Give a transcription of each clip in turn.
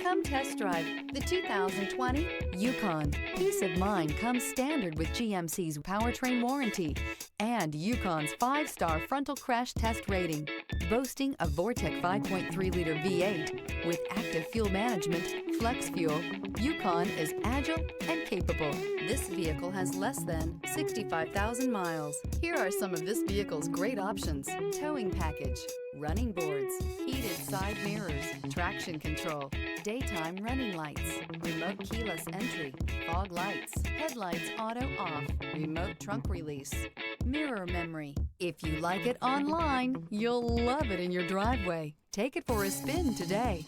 Come test drive the 2020 Yukon. Peace of mind comes standard with GMC's powertrain warranty and Yukon's 5-star frontal crash test rating. Boasting a Vortec 5.3-liter V8 with active fuel management, flex fuel, Yukon is agile and capable. This vehicle has less than 65,000 miles. Here are some of this vehicle's great options: towing package, running boards, heated side mirrors, traction control, daytime running lights, remote keyless entry, fog lights, headlights auto off, remote trunk release, mirror memory. If you like it online, you'll love it in your driveway. Take it for a spin today.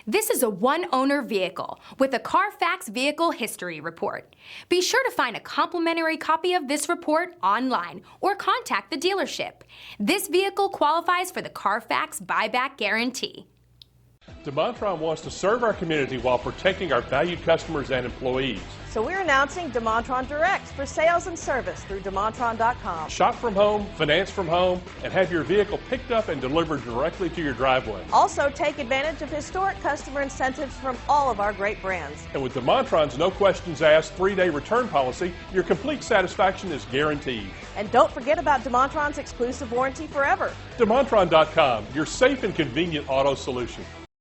This is a one-owner vehicle with a Carfax Vehicle History Report. Be sure to find a complimentary copy of this report online or contact the dealership. This vehicle qualifies for the Carfax Buyback Guarantee. DeMontrond wants to serve our community while protecting our valued customers and employees. So we're announcing DeMontrond Direct for sales and service through DeMontrond.com. Shop from home, finance from home, and have your vehicle picked up and delivered directly to your driveway. Also, take advantage of historic customer incentives from all of our great brands. And with DeMontrond's no questions asked 3-day return policy, your complete satisfaction is guaranteed. And don't forget about DeMontrond's exclusive warranty forever. DeMontrond.com, your safe and convenient auto solution.